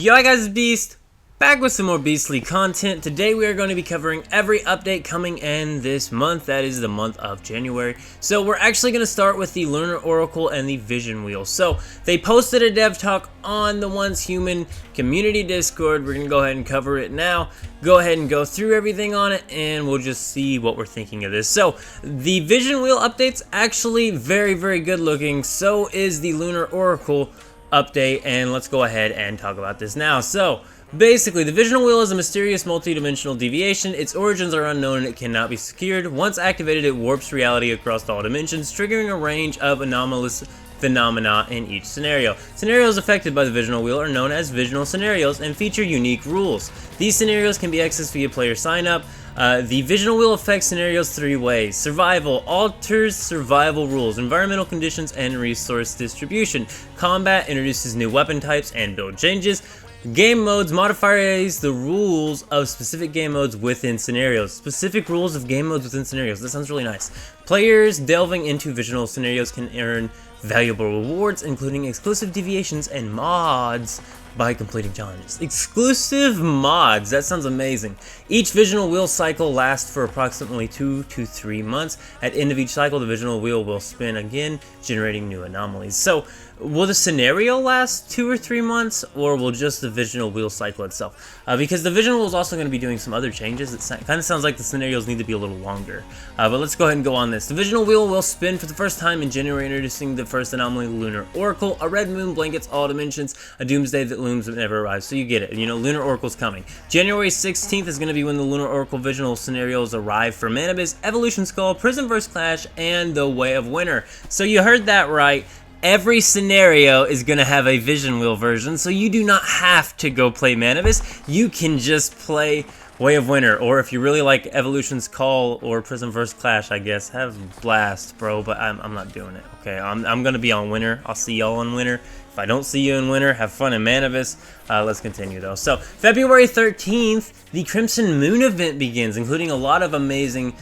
Yo guys, it's Beast, back with some more beastly content. Today we are going to be covering every update coming in this month, that is the month of January. So we're actually going to start with the Lunar Oracle and the Vision Wheel. So they posted a dev talk on the Once Human community Discord. We're going to go ahead and cover it now. Go ahead and go through everything on it and we'll just see what we're thinking of this. So the Vision Wheel update's actually very good looking. So is the Lunar Oracle update, and let's go ahead and talk about this now. So basically, the visional wheel is a mysterious multi-dimensional deviation. Its origins are unknown and it cannot be secured. Once activated, it warps reality across all dimensions, triggering a range of anomalous phenomena in each scenario. Scenarios affected by the visional wheel are known as visional scenarios and feature unique rules. These scenarios can be accessed via player sign-up. The visional wheel affects scenarios three ways: survival, alters survival rules, environmental conditions, and resource distribution. Combat introduces new weapon types and build changes. Game modes modifies the rules of specific game modes within scenarios. Specific rules of game modes within scenarios. That sounds really nice. Players delving into visional scenarios can earn valuable rewards, including exclusive deviations and mods by completing challenges. Exclusive mods, that sounds amazing. Each visional wheel cycle lasts for approximately 2 to 3 months. At the end of each cycle, the visional wheel will spin again, generating new anomalies. So, will the scenario last 2 or 3 months, or will just the visional wheel cycle itself? Because the visional wheel is also going to be doing some other changes. It kind of sounds like the scenarios need to be a little longer. But let's go ahead and go on this. The visional wheel will spin for the first time in January, introducing the first anomaly, Lunar Oracle. A red moon blankets all dimensions, a doomsday that looms but never arrives. So you get it. You know, Lunar Oracle's coming. January 16th is going to be when the Lunar Oracle visional scenarios arrive for Manibus, Evolution Skull, Prison vs. Clash, and the Way of Winter. So you heard that right. Every scenario is going to have a Vision Wheel version, so you do not have to go play Manibus. You can just play Way of Winter, or if you really like Evolution's Call or Prison vs. Clash, I guess, have Blast, bro, but I'm not doing it, okay? I'm going to be on Winter. I'll see y'all on Winter. If I don't see you in Winter, have fun in Manibus. Let's continue, though. So, February 13th, the Crimson Moon event begins, including a lot of amazing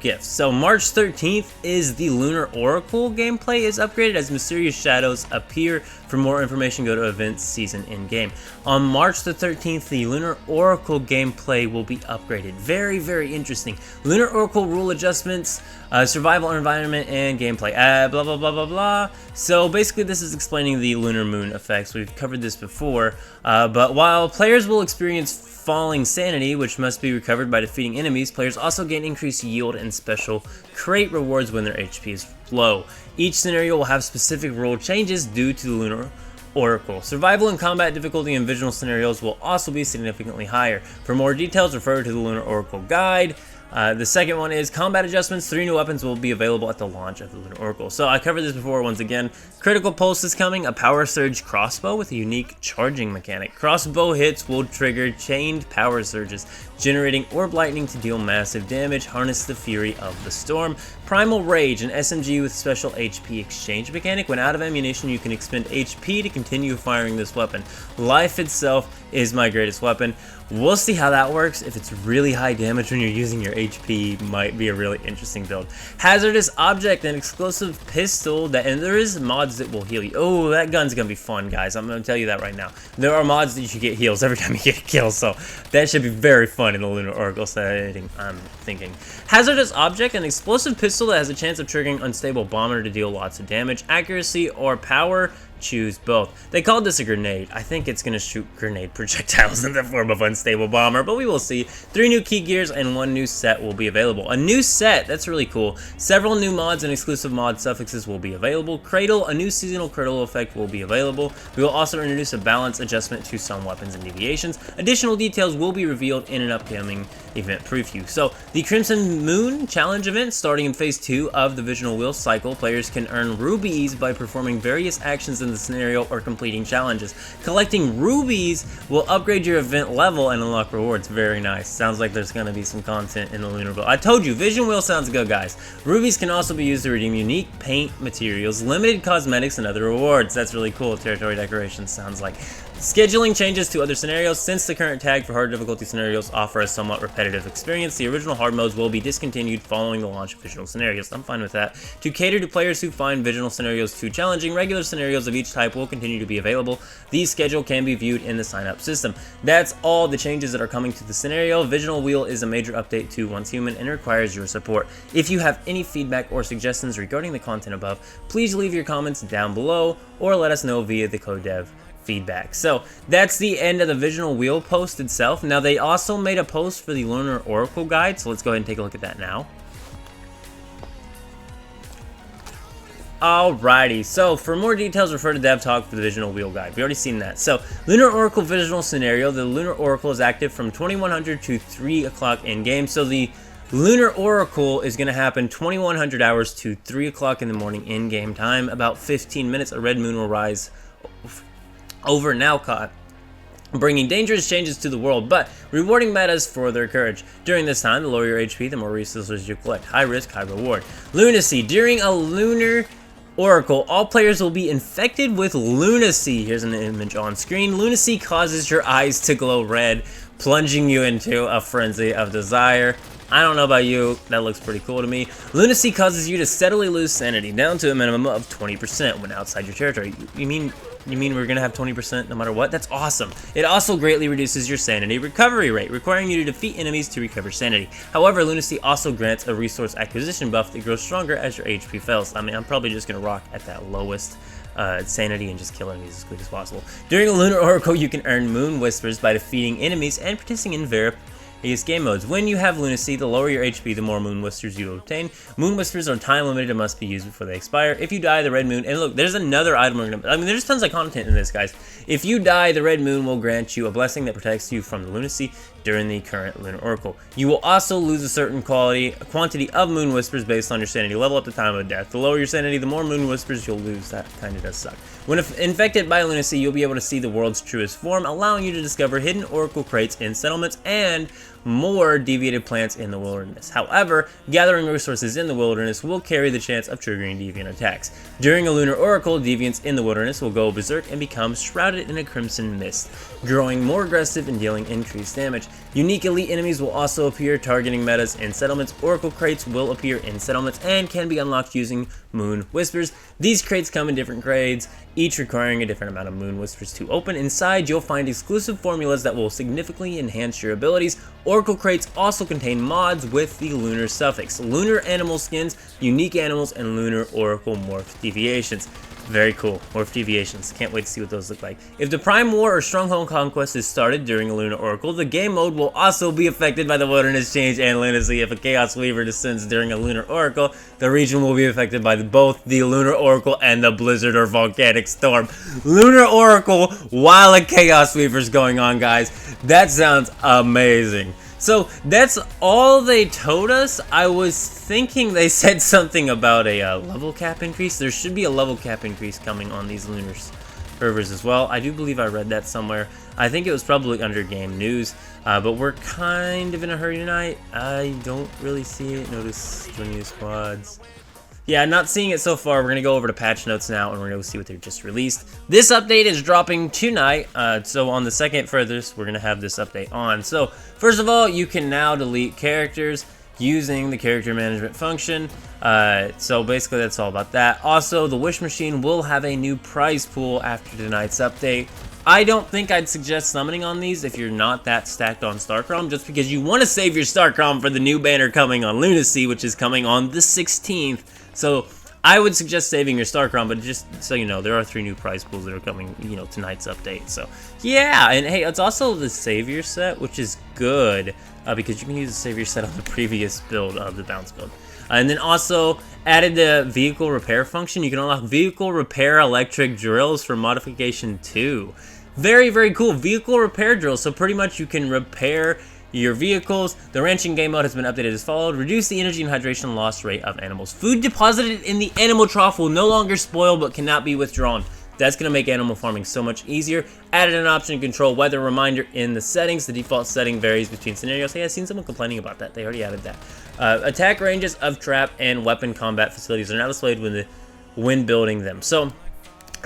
gifts. So March 13th is the Lunar Oracle gameplay is upgraded as mysterious shadows appear. For more information, go to events season in game. On March the 13th, the Lunar Oracle gameplay will be upgraded. Very interesting. Lunar Oracle rule adjustments, survival environment, and gameplay. Blah blah blah blah blah. So basically, this is explaining the lunar moon effects. We've covered this before, but while players will experience falling sanity, which must be recovered by defeating enemies, players also gain increased yield and special crate rewards when their HP is low. Each scenario will have specific rule changes due to the Lunar Oracle. Survival and combat difficulty in visional scenarios will also be significantly higher. For more details, refer to the Lunar Oracle guide. The second one is combat adjustments. 3 new weapons will be available at the launch of the Lunar Oracle. So I covered this before once again. Critical Pulse is coming, a power surge crossbow with a unique charging mechanic. Crossbow hits will trigger chained power surges, generating orb lightning to deal massive damage. Harness the fury of the storm. Primal Rage, an SMG with special HP exchange mechanic. When out of ammunition, you can expend HP to continue firing this weapon. Life itself is my greatest weapon. We'll see how that works. If it's really high damage when you're using your HP, might be a really interesting build. Hazardous Object, an explosive pistol and there is mods that will heal you. Oh, that gun's gonna be fun, guys. I'm gonna tell you that right now. There are mods that you should get heals every time you get a kill, so that should be very fun in the Lunar Oracle setting, I'm thinking. Hazardous Object, an explosive pistol that has a chance of triggering unstable bomber to deal lots of damage. Accuracy or power, choose both. They called this a grenade. I think it's going to shoot grenade projectiles in the form of unstable bomber, but we will see. 3 new key gears and 1 new set will be available. A new set, that's really cool. Several new mods and exclusive mod suffixes will be available. Cradle, a new seasonal cradle effect will be available. We will also introduce a balance adjustment to some weapons and deviations. Additional details will be revealed in an upcoming event preview. So, the Crimson Moon challenge event, starting in phase 2 of the Visional Wheel cycle, players can earn rubies by performing various actions in the scenario or completing challenges. Collecting rubies will upgrade your event level and unlock rewards. Very nice. Sounds like there's going to be some content in the Lunar Wheel. I told you, Vision Wheel sounds good, guys. Rubies can also be used to redeem unique paint materials, limited cosmetics, and other rewards. That's really cool. Territory decorations sounds like Scheduling changes to other scenarios. Since the current tag for hard difficulty scenarios offer a somewhat repetitive experience, the original hard modes will be discontinued following the launch of visional scenarios. I'm fine with that. To cater to players who find visional scenarios too challenging, regular scenarios of each type will continue to be available. These schedule can be viewed in the sign-up system. That's all the changes that are coming to the scenario. Visional Wheel is a major update to Once Human and requires your support. If you have any feedback or suggestions regarding the content above, please leave your comments down below or let us know via the code dev feedback. So that's the end of the Visional Wheel post itself. Now they also made a post for the Lunar Oracle guide, so let's go ahead and take a look at that now. Alrighty, so for more details, refer to Dev Talk for the Visional Wheel guide. We already seen that. So, Lunar Oracle Visional Scenario. The Lunar Oracle is active from 2100 to 3 o'clock in-game. So the Lunar Oracle is going to happen 2100 hours to 3 o'clock in the morning in-game time. About 15 minutes, a red moon will rise over Nalcott, bringing dangerous changes to the world, but rewarding metas for their courage. During this time, the lower your HP, the more resources you collect. High risk, high reward. Lunacy. During a Lunar Oracle, all players will be infected with lunacy. Here's an image on screen. Lunacy causes your eyes to glow red, plunging you into a frenzy of desire. I don't know about you, that looks pretty cool to me. Lunacy causes you to steadily lose sanity, down to a minimum of 20% when outside your territory. You mean we're gonna have 20% no matter what? That's awesome. It also greatly reduces your sanity recovery rate, requiring you to defeat enemies to recover sanity. However, Lunacy also grants a resource acquisition buff that grows stronger as your HP fails. I mean, I'm probably just gonna rock at that lowest sanity and just kill enemies as quick as possible. During a Lunar Oracle, you can earn Moon Whispers by defeating enemies and participating in various game modes. When you have Lunacy, the lower your HP, the more Moon Whispers you obtain. Moon Whispers are time limited and must be used before they expire. If you die, the Red Moon, and look, there's another item we're gonna, I mean, there's tons of content in this, guys. If you die, the Red Moon will grant you a blessing that protects you from the Lunacy during the current Lunar Oracle. You will also lose a certain quantity of Moon Whispers based on your sanity level at the time of death. The lower your sanity, the more Moon Whispers you'll lose. That kind of does suck. When infected by Lunacy, you'll be able to see the world's truest form, allowing you to discover hidden Oracle crates in settlements and more deviated plants in the wilderness. However, gathering resources in the wilderness will carry the chance of triggering deviant attacks. During a Lunar Oracle, deviants in the wilderness will go berserk and become shrouded in a crimson mist, growing more aggressive and dealing increased damage. Unique elite enemies will also appear, targeting metas in settlements. Oracle crates will appear in settlements and can be unlocked using Moon Whispers. These crates come in different grades, each requiring a different amount of Moon Whispers to open. Inside, you'll find exclusive formulas that will significantly enhance your abilities. Oracle crates also contain mods with the Lunar suffix, Lunar animal skins, unique animals, and Lunar Oracle morph deviations. Very cool. Morph deviations. Can't wait to see what those look like. If the Prime War or Stronghold Conquest is started during a Lunar Oracle, the game mode will also be affected by the Wilderness Change and Lunacy. If a Chaos Weaver descends during a Lunar Oracle, the region will be affected by both the Lunar Oracle and the Blizzard or Volcanic Storm. Lunar Oracle while a Chaos Weaver's going on, guys. That sounds amazing. So that's all they told us. I was thinking they said something about a level cap increase. There should be a level cap increase coming on these Lunar servers as well. I do believe I read that somewhere. I think it was probably under game news, but we're kind of in a hurry tonight. I don't really see it. Notice join new squads. Yeah, not seeing it so far. We're going to go over to patch notes now, and we're going to see what they just released. This update is dropping tonight, so on the second furthest, we're going to have this update on. So, first of all, you can now delete characters using the character management function. So basically, that's all about that. Also, the Wish Machine will have a new prize pool after tonight's update. I don't think I'd suggest summoning on these if you're not that stacked on Starcrom, just because you want to save your Starcrom for the new banner coming on Lunacy, which is coming on the 16th. So I would suggest saving your Starcrom, but just so you know, there are 3 new prize pools that are coming, you know, tonight's update. So yeah, and hey, it's also the Savior set, which is good because you can use the Savior set on the previous build of the Bounce build. And then also added the vehicle repair function. You can unlock vehicle repair electric drills for modification 2. Very, very cool. Vehicle repair drills. So pretty much you can repair your vehicles. The ranching game mode has been updated as followed. Reduce the energy and hydration loss rate of animals. Food deposited in the animal trough will no longer spoil but cannot be withdrawn. That's going to make animal farming so much easier. Added an option to control weather reminder in the settings. The default setting varies between scenarios. Hey, I've seen someone complaining about that. They already added that. Attack ranges of trap and weapon combat facilities are now displayed when building them. So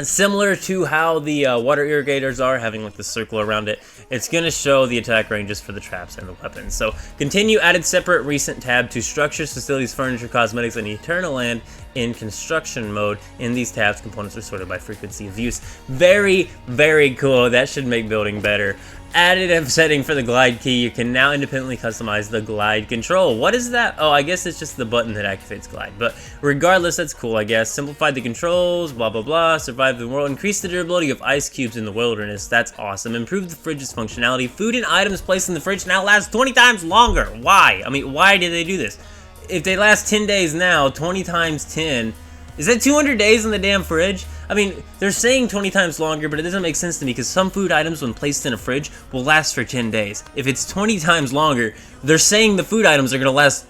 Similar to how the water irrigators are, having like the circle around it, it's going to show the attack ranges for the traps and the weapons. So continue, added separate recent tab to structures, facilities, furniture, cosmetics, and eternal land in construction mode. In these tabs, components are sorted by frequency of use. Very, very cool. That should make building better. Added a setting for the glide key. You can now independently customize the glide control. What is that? Oh, I guess it's just the button that activates glide. But regardless, that's cool, I guess. Simplified the controls, blah, blah, blah. Survive the world. Increase the durability of ice cubes in the wilderness. That's awesome. Improve the fridge's functionality. Food and items placed in the fridge now last 20 times longer. Why? I mean, why did they do this? If they last 10 days now, 20 times 10... Is that 200 days in the damn fridge? I mean, they're saying 20 times longer, but it doesn't make sense to me because some food items, when placed in a fridge, will last for 10 days. If it's 20 times longer, they're saying the food items are going to last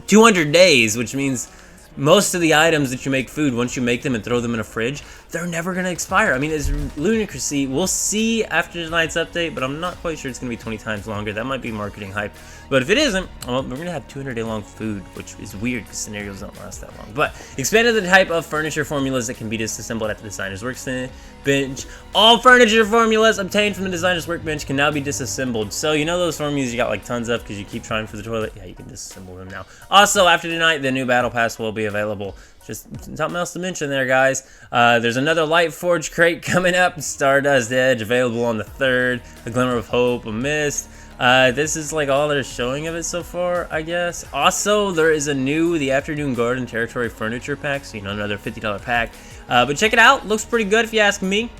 200 days, which means most of the items that you make food, once you make them and throw them in a fridge, they're never going to expire. I mean, it's ludicrousy. We'll see after tonight's update, but I'm not quite sure it's going to be 20 times longer. That might be marketing hype. But if it isn't, well, we're going to have 200-day long food, which is weird because scenarios don't last that long. But expanded the type of furniture formulas that can be disassembled at the designer's workbench. All furniture formulas obtained from the designer's workbench can now be disassembled. So, you know those formulas you got like tons of because you keep trying for the toilet? Yeah, you can disassemble them now. Also, after tonight, the new battle pass will be available. Just something else to mention there, guys. There's another Light Forge crate coming up. Stardust Edge available on the 3rd. A Glimmer of Hope, a Mist. This is like all they're showing of it so far, I guess. Also, there is a new The Afternoon Garden Territory Furniture Pack. So, you know, another $50 pack. But check it out. Looks pretty good if you ask me.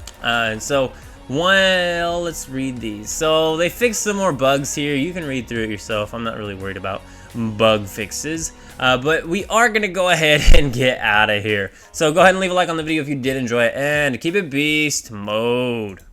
Well, let's read these. So, they fixed some more bugs here. You can read through it yourself. I'm not really worried about bug fixes. But we are going to go ahead and get out of here. So, go ahead and leave a like on the video if you did enjoy it. And keep it beast mode.